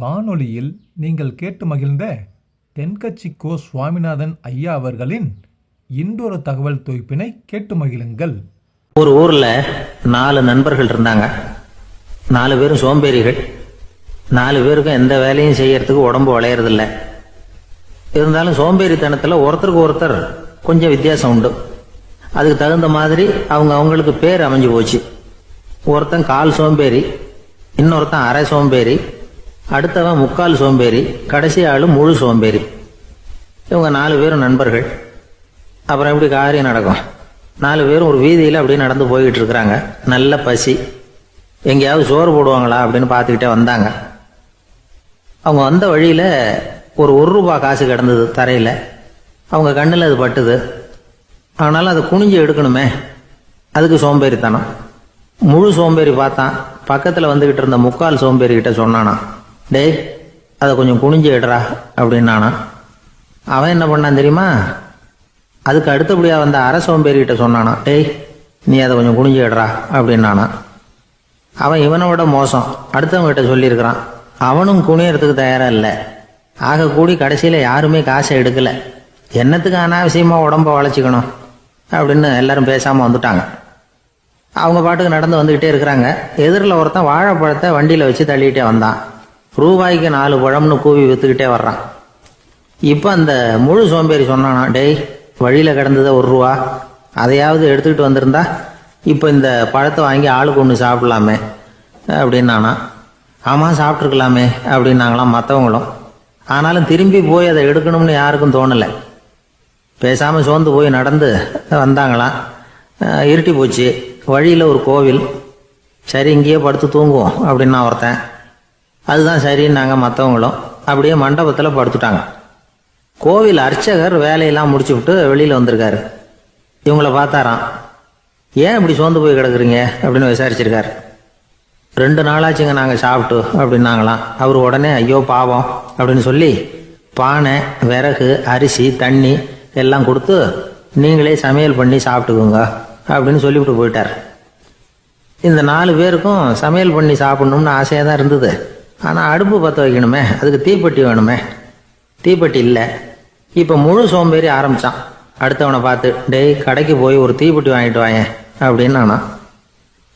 வானொலியில் நீங்கள் கேட்டு மகிழ்ந்த தென்கட்சி கோ சுவாமிநாதன் ஐயா அவர்களின் இன்றொரு தகவல் தொகுப்பினை கேட்டு மகிழுங்கள். ஒரு ஊர்ல 4 நண்பர்கள் இருந்தாங்க. 4 பேரும் சோம்பேறிகள். 4 பேருக்கும் எந்த வேலையும் செய்யறதுக்கு உடம்பு வளையறதில்ல. இருந்தாலும் சோம்பேறித்தனத்துல ஒருத்தருக்கு ஒருத்தர் கொஞ்சம் வித்தியாசம் உண்டு. அதுக்கு தகுந்த மாதிரி அவங்களுக்கு பேர் அமைஞ்சு போச்சு. ஒருத்தன் கால் சோம்பேறி, இன்னொருத்தன் அரை சோம்பேறி, அடுத்தவன் முக்கால் சோம்பேறி, கடைசி ஆளு முழு சோம்பேறி. இவங்க 4 பேரும் நண்பர்கள். அப்புறம் எப்படி காரியம் நடக்கும்? 4 பேரும் ஒரு வீதியில் அப்படியே நடந்து போய்கிட்டு இருக்கிறாங்க. நல்ல பசி. எங்கேயாவது சோறு போடுவாங்களா அப்படின்னு பார்த்துக்கிட்டே வந்தாங்க. அவங்க வந்த வழியில் ஒரு ரூபா காசு கிடந்தது தரையில். அவங்க கண்ணில் அது பட்டுது. ஆனாலும் அதை குனிஞ்சு எடுக்கணுமே, அதுக்கு சோம்பேறித்தனம். முழு சோம்பேறி பார்த்தான். பக்கத்தில் வந்துக்கிட்டு இருந்த முக்கால் சோம்பேறி கிட்ட சொன்னானா, டேய் அதை கொஞ்சம் குனிஞ்சு எடுறா அப்படின்னானா. அவன் என்ன பண்ணான் தெரியுமா? அதுக்கு அடுத்தபடியாக வந்த அரை சோம்பேறி கிட்ட சொன்னானா, டேய் நீ அதை கொஞ்சம் குனிஞ்சு எடுறா அப்படின்னானா. அவன் இவனை விட மோசம். அடுத்தவங்க கிட்ட சொல்லியிருக்கிறான். அவனும் குனியறதுக்கு தயாராக இல்லை. ஆக கூடி கடைசியில் யாருமே காசை எடுக்கலை. என்னத்துக்கு அனாவசியமாக உடம்ப வளைச்சிக்கணும் அப்படின்னு எல்லாரும் பேசாமல் வந்துட்டாங்க. அவங்க பாட்டுக்கு நடந்து வந்துக்கிட்டே இருக்கிறாங்க. எதிரில் ஒருத்தன் வாழைப்பழத்தை வண்டியில் வச்சு தள்ளிக்கிட்டே வந்தான். ரூபாய்க்கு 4 பழம்னு கூவி விற்றுக்கிட்டே வர்றான். இப்போ அந்த முழு சோம்பேறி சொன்னானா, டேய் வழியில் கிடந்ததை 1 ரூபா, அதையாவது எடுத்துக்கிட்டு வந்திருந்தா இப்போ இந்த பழத்தை வாங்கி ஆளுக்கு ஒன்று சாப்பிடலாமே அப்படின்னானா. ஆமாம் சாப்பிட்ருக்கலாமே அப்படின்னாங்களாம் மற்றவங்களும். ஆனாலும் திரும்பி போய் அதை எடுக்கணும்னு யாருக்கும் தோணலை. பேசாமல் சோர்ந்து போய் நடந்து வந்தாங்களாம். இருட்டி போச்சு. வழியில் ஒரு கோவில். சரி இங்கேயே படுத்து தூங்குவோம் அப்படின்னா ஒருத்தன். அதுதான் சரின்னாங்க மற்றவங்களும். அப்படியே மண்டபத்தில் படுத்துட்டாங்க. கோவில் அர்ச்சகர் வேலையெல்லாம் முடிச்சு விட்டு வெளியில் வந்திருக்காரு. இவங்கள பார்த்தாராம். ஏன் இப்படி சோர்ந்து போய் கிடக்குறீங்க அப்படின்னு விசாரிச்சிருக்காரு. 2 நாளாச்சுங்க நாங்கள் சாப்பிட்டு அப்படின்னாங்களாம். அவர் உடனே ஐயோ பாவம் அப்படின்னு சொல்லி பானை, விறகு, அரிசி, தண்ணி எல்லாம் கொடுத்து நீங்களே சமையல் பண்ணி சாப்பிட்டுக்குங்க அப்படின்னு சொல்லிவிட்டு போயிட்டார். இந்த 4 பேருக்கும் சமையல் பண்ணி சாப்பிடணும்னு ஆசையாக தான் இருந்தது. ஆனால் அடுப்பு பற்ற வைக்கணுமே, அதுக்கு தீப்பெட்டி வேணுமே. தீப்பெட்டி இல்லை. இப்போ முழு சோம்பேறி ஆரம்பித்தான். அடுத்தவனை பார்த்து, டேய் கடைக்கு போய் ஒரு தீப்பெட்டி வாங்கிட்டு வாயேன் அப்படின்னு நானான்.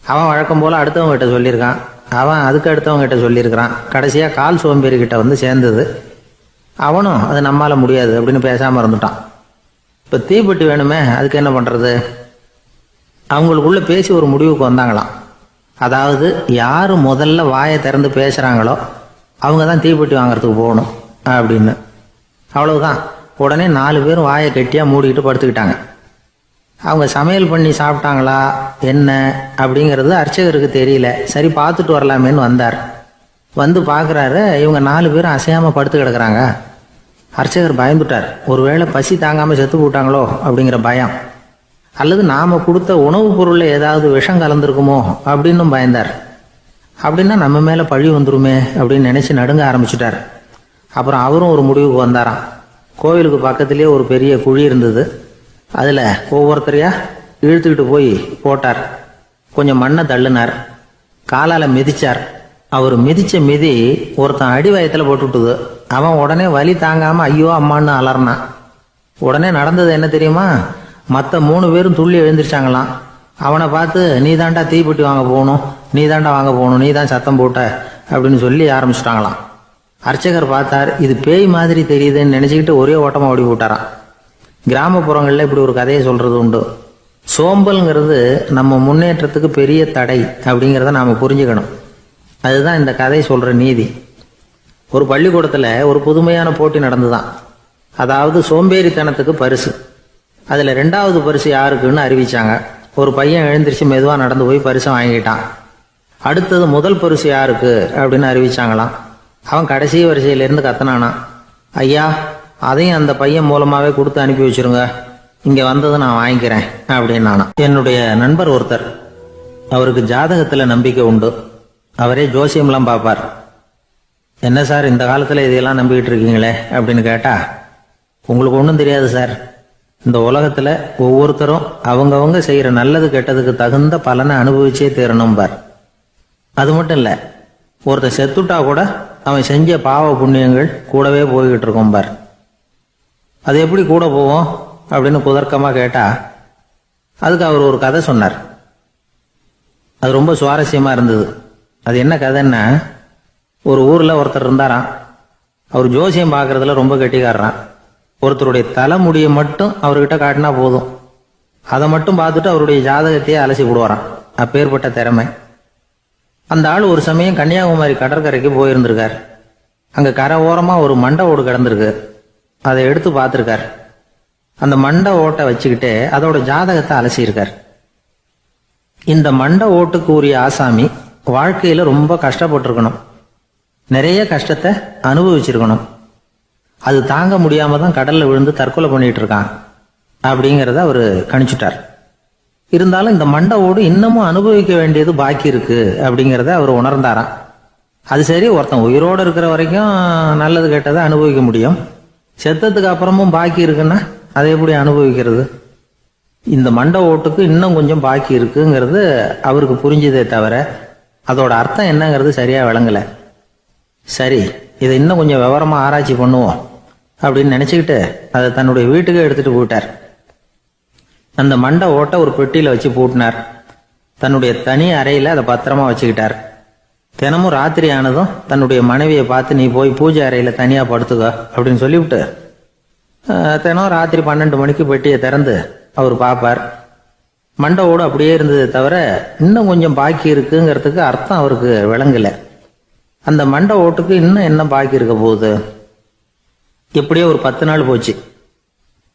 அவன் வழக்கம் போல் அடுத்தவங்ககிட்ட சொல்லியிருக்கான். அவன் அதுக்கு அடுத்தவங்ககிட்ட சொல்லியிருக்கிறான். கடைசியாக கால் சோம்பேறிக்கிட்ட வந்து சேர்ந்தது. அவனும் அது நம்மால் முடியாது அப்படின்னு பேசாமல் இருந்துட்டான். இப்போ தீப்பெட்டி வேணுமே, அதுக்கு என்ன பண்ணுறது? அவங்களுக்குள்ள பேசி ஒரு முடிவுக்கு வந்தாங்களாம். அதாவது யார் முதல்ல வாயை திறந்து பேசுகிறாங்களோ அவங்க தான் தீப்பெட்டி வாங்கிறதுக்கு போகணும் அப்படின்னு. அவ்வளவுதான். உடனே 4 பேரும் வாயை கெட்டியாக மூடிக்கிட்டு படுத்துக்கிட்டாங்க. அவங்க சமையல் பண்ணி சாப்பிட்டாங்களா என்ன அப்படிங்கிறது அர்ச்சகருக்கு தெரியல. சரி பார்த்துட்டு வரலாமேன்னு வந்தார். வந்து பார்க்குறாரு, இவங்க 4 பேரும் அசையாமல் படுத்து கிடக்குறாங்க. அர்ச்சகர் பயந்துட்டார். ஒருவேளை பசி தாங்காமல் செத்து போட்டாங்களோ அப்படிங்கிற பயம், அல்லது நாம் கொடுத்த உணவுப் பொருளில் ஏதாவது விஷம் கலந்துருக்குமோ அப்படின்னும் பயந்தார். அப்படின்னா நம்ம மேலே பழி வந்துருமே அப்படின்னு நினச்சி நடுங்க ஆரம்பிச்சுட்டார். அப்புறம் அவரும் ஒரு முடிவுக்கு வந்தாராம். கோவிலுக்கு பக்கத்துலேயே ஒரு பெரிய குழி இருந்தது. அதில் ஒவ்வொருத்தரையா இழுத்துக்கிட்டு போய் போட்டார். கொஞ்சம் மண்ணை தள்ளினார். காலால் மிதிச்சார். அவர் மிதித்த மிதி ஒருத்தன் அடி வயத்தில் போட்டுவிட்டுது. அவன் உடனே வலி தாங்காமல் ஐயோ அம்மான்னு அலறினான். உடனே நடந்தது என்ன தெரியுமா? மற்ற 3 பேரும் துள்ளி எழுந்திரிச்சாங்களாம். அவனை பார்த்து நீ தாண்டா தீப்பெட்டி வாங்க போகணும், நீ தாண்டா வாங்க போகணும், நீ தான் சத்தம் போட்ட அப்படின்னு சொல்லி ஆரம்பிச்சிட்டாங்களாம். அர்ச்சகர் பார்த்தார். இது பேய் மாதிரி தெரியுதுன்னு நினச்சிக்கிட்டு ஒரே ஓட்டமாக ஓடி போட்டாராம். கிராமப்புறங்களில் இப்படி ஒரு கதையை சொல்கிறது உண்டு. சோம்பல்ங்கிறது நம்ம முன்னேற்றத்துக்கு பெரிய தடை அப்படிங்கிறத நாம் புரிஞ்சுக்கணும். அதுதான் இந்த கதை சொல்கிற நீதி. ஒரு பள்ளிக்கூடத்தில் ஒரு புதுமையான போட்டி நடந்துதான். அதாவது சோம்பேறித்தனத்துக்கு பரிசு. அதில் 2வது பரிசு யாருக்குன்னு அறிவிச்சாங்க. ஒரு பையன் எழுந்திரிச்சு மெதுவாக நடந்து போய் பரிசை வாங்கிட்டான். அடுத்தது முதல் பரிசு யாருக்கு அப்படின்னு அறிவிச்சாங்களாம். அவன் கடைசி வரிசையிலேருந்து கத்தனானா, ஐயா அதையும் அந்த பையன் மூலமாகவே கொடுத்து அனுப்பி வச்சுருங்க, இங்கே வந்ததை நான் வாங்கிக்கிறேன் அப்படின்னானா. என்னுடைய நண்பர் ஒருத்தர், அவருக்கு ஜாதகத்தில் நம்பிக்கை உண்டு. அவரே ஜோசியம்லாம் பார்ப்பார். என்ன சார் இந்த காலத்தில் இதையெல்லாம் நம்பிக்கிட்டு இருக்கீங்களே அப்படின்னு கேட்டால், உங்களுக்கு ஒன்றும் தெரியாது சார். இந்த உலகத்தில் ஒவ்வொருத்தரும் அவங்கவங்க செய்கிற நல்லது கெட்டதுக்கு தகுந்த பலனை அனுபவிச்சே தீரணும் பார். அது மட்டும் இல்லை, ஒருத்தர் செத்துட்டா கூட அவன் செஞ்ச பாவ புண்ணியங்கள் கூடவே போய்கிட்டு இருக்கும் பார். அது எப்படி கூட போவோம் அப்படின்னு குதர்க்கமாக கேட்டா அதுக்கு அவர் ஒரு கதை சொன்னார். அது ரொம்ப சுவாரஸ்யமாக இருந்தது. அது என்ன கதைன்னா, ஒரு ஊரில் ஒருத்தர் இருந்தாராம். அவர் ஜோசியம் பார்க்கறதுல ரொம்ப கெட்டிக்காரரான். ஒருத்தருடைய தலைமுடியை மட்டும் அவர்கிட்ட காட்டினா போதும், அதை மட்டும் பார்த்துட்டு அவருடைய ஜாதகத்தையே அலசி விடுவாராம். அப்பேற்பட்ட திறமை. அந்த ஆள் ஒரு சமயம் கன்னியாகுமரி கடற்கரைக்கு போயிருந்திருக்கார். அங்கே கரை ஓரமாக ஒரு மண்டை ஓடு கிடந்திருக்கு. அதை எடுத்து பார்த்துருக்கார். அந்த மண்டை ஓட்டை வச்சுக்கிட்டே அதோட ஜாதகத்தை அலசியிருக்கார். இந்த மண்டை ஓட்டுக்கு உரிய ஆசாமி வாழ்க்கையில ரொம்ப கஷ்டப்பட்டிருக்கணும், நிறைய கஷ்டத்தை அனுபவிச்சிருக்கணும். அது தாங்க முடியாம தான் கடல்ல விழுந்து தற்கொலை பண்ணிட்டு இருக்கான் அப்படிங்கிறத அவரு கணிச்சுட்டார். இருந்தாலும் இந்த மண்டை ஓடு இன்னமும் அனுபவிக்க வேண்டியது பாக்கி இருக்கு அப்படிங்கிறத அவர் உணர்ந்தாராம். அது சரி, ஒருத்தன் உயிரோடு இருக்கிற வரைக்கும் நல்லது கெட்டதை அனுபவிக்க முடியும், செத்ததுக்கு அப்புறமும் பாக்கி இருக்குன்னா அதை எப்படி அனுபவிக்கிறது? இந்த மண்டை ஓட்டுக்கு இன்னும் கொஞ்சம் பாக்கி இருக்குங்கிறது அவருக்கு புரிஞ்சதே தவிர அதோட அர்த்தம் என்னங்கிறது சரியா விளங்கல. சரி, இதை இன்னும் கொஞ்சம் விவரமா ஆராய்ச்சி பண்ணுவோம் அப்படின்னு நினைச்சுக்கிட்டு அதை தன்னுடைய வீட்டுக்கு எடுத்துட்டு போயிட்டார். அந்த மண்டை ஓட்டை ஒரு பெட்டியில வச்சு பூட்டினார். தன்னுடைய தனி அறையில அதை பத்திரமா வச்சுக்கிட்டார். தினமும் ராத்திரி ஆனதும் தன்னுடைய மனைவியை பார்த்து, நீ போய் பூஜை அறையில தனியா படுத்துக்க அப்படின்னு சொல்லிவிட்டு தினம் ராத்திரி 12 மணிக்கு பெட்டியை திறந்து அவர் பார்ப்பார். மண்டை ஓடு அப்படியே இருந்தது தவிர இன்னும் கொஞ்சம் பாக்கி இருக்குங்கிறதுக்கு அர்த்தம் அவருக்கு விளங்கல. அந்த மண்டை ஓட்டுக்கு இன்னும் என்ன பாக்கி இருக்க போகுது? இப்படியே ஒரு 10 நாள் போச்சு.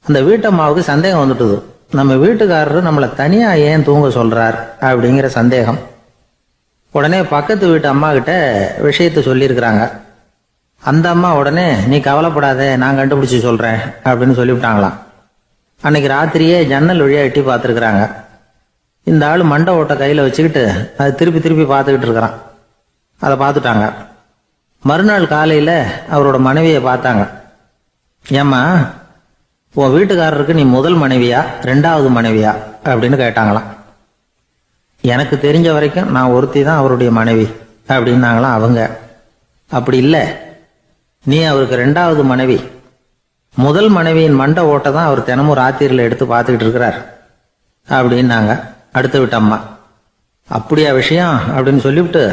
அந்த வீட்டம்மாவுக்கு சந்தேகம் வந்துட்டுது. நம்ம வீட்டுக்காரரு நம்மளை தனியா ஏன் தூங்க சொல்றார் அப்படிங்கிற சந்தேகம். உடனே பக்கத்து வீட்டு அம்மா கிட்ட விஷயத்த சொல்லியிருக்கிறாங்க. அந்த அம்மா உடனே, நீ கவலைப்படாத, நான் கண்டுபிடிச்சு சொல்றேன் அப்படின்னு சொல்லிவிட்டாங்களாம். அன்னைக்கு ராத்திரியே ஜன்னல் வழியா எட்டி பார்த்துருக்குறாங்க. இந்த ஆள் மண்டை ஓட்டை கையில வச்சுக்கிட்டு அதை திருப்பி திருப்பி பார்த்துக்கிட்டு இருக்கிறான். அதை பார்த்துட்டாங்க. மறுநாள் காலையில அவரோட மனைவியை பார்த்தாங்க. ஏம்மா, உன் வீட்டுக்காரருக்கு நீ முதல் மனைவியா 2வது மனைவியா அப்படின்னு கேட்டாங்களாம். எனக்கு தெரிஞ்ச வரைக்கும் நான் ஒருத்தி தான் அவருடைய மனைவி அப்படின்னாங்களாம் அவங்க. அப்படி இல்லை, நீ அவருக்கு 2வது மனைவி. முதல் மனைவியின் மண்டை ஓட்டை தான் அவர் தினமும் ராத்திரியில் எடுத்து பார்த்துக்கிட்டு இருக்கிறார் அப்படின்னாங்க அடுத்த வீட்டு அம்மா. அப்படியா விஷயம் அப்படின்னு சொல்லிவிட்டு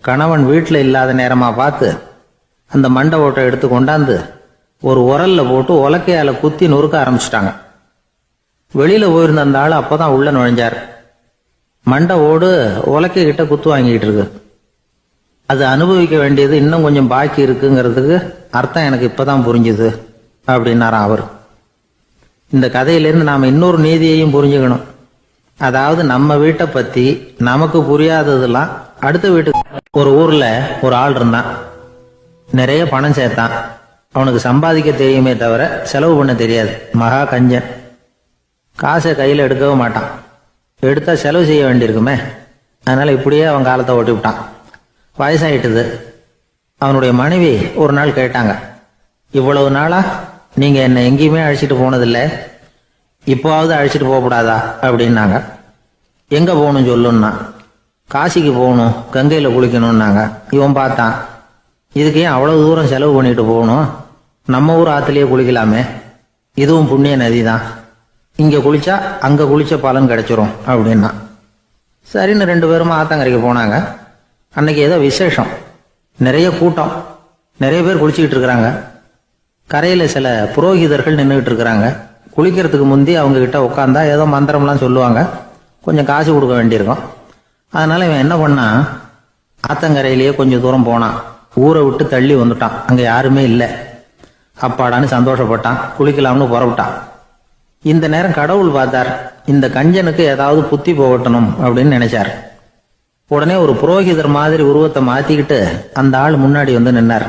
கணவன் வீட்டில் இல்லாத நேரமா பார்த்து அந்த மண்டை ஓட்டை எடுத்து கொண்டாந்து ஒரு உரல்ல போட்டு உலக்கையால குத்தி நொறுக்க ஆரம்பிச்சிட்டாங்க. வெளியில போயிருந்த அந்த ஆள் அப்பதான் உள்ள நுழைஞ்சார். மண்டை ஓடு உலக்கை கிட்ட குத்து வாங்கிட்டு இருக்கு. அது அனுபவிக்க வேண்டியது இன்னும் கொஞ்சம் பாக்கி இருக்குங்கிறதுக்கு அர்த்தம் எனக்கு இப்பதான் புரிஞ்சுது அப்படின்னாராம் அவர். இந்த கதையிலேருந்து நாம இன்னொரு நீதியையும் புரிஞ்சுக்கணும். அதாவது நம்ம வீட்டை பத்தி நமக்கு புரியாததெல்லாம் அடுத்த வீட்டுக்கு. ஒரு ஊர்ல ஒரு ஆள் இருந்தான். நிறைய பணம் சேர்த்தான். அவனுக்கு சம்பாதிக்க தெரியுமே தவிர செலவு பண்ண தெரியாது. மகா கஞ்சன். காசை கையில் எடுக்கவும் மாட்டான். எடுத்தா செலவு செய்ய வேண்டியிருக்குமே. அதனால இப்படியே அவன் காலத்தை ஓட்டி விட்டான். வயசாயிட்டுது. அவனுடைய மனைவி ஒரு நாள் கேட்டாங்க, இவ்வளவு நாளா நீங்க என்னை எங்கேயுமே அழைச்சிட்டு போனதில்லை, இப்போவாவது அழைச்சிட்டு போகக்கூடாதா அப்படின்னாங்க. எங்க போகணும் சொல்லுன்னா, காசிக்கு போகணும், கங்கையில குளிக்கணும்னாங்க. இவன் பார்த்தான், இதுக்கு ஏன் அவ்வளவு தூரம் செலவு பண்ணிட்டு போகணும், நம்ம ஊர் ஆத்துலயே குளிக்கலாமே, இதுவும் புண்ணிய நதி தான், இங்க குளிச்சா அங்க குளிச்ச பலன் கிடைச்சிரும் அப்படின்னா. சரின்னு 2 பேரும் ஆத்தங்கரைக்கு போனாங்க. அன்னைக்கு ஏதோ விசேஷம், நிறைய கூட்டம், நிறைய பேர் குளிச்சுக்கிட்டு இருக்கிறாங்க. கரையில சில புரோகிதர்கள் நின்றுகிட்டு இருக்கிறாங்க. குளிக்கிறதுக்கு முந்தி அவங்க கிட்ட உட்காந்தா ஏதோ மந்திரம்லாம் சொல்லுவாங்க, கொஞ்சம் காசு கொடுக்க வேண்டியிருக்கும். அதனால இவன் என்ன பண்ணா, ஆத்தங்கரையிலேயே கொஞ்சம் தூரம் போனான். ஊரை விட்டு தள்ளி வந்துட்டான். அங்க யாருமே இல்லை. அப்பாடான்னு சந்தோஷப்பட்டான். குளிக்கலாம்னு புறப்பட்டான். இந்த நேரம் கடவுள் பார்த்தார், இந்த கஞ்சனுக்கு ஏதாவது புத்தி போகட்டணும் அப்படின்னு நினைச்சார். உடனே ஒரு புரோகிதர் மாதிரி உருவத்தை மாத்திக்கிட்டு அந்த ஆள் முன்னாடி வந்து நின்னார்.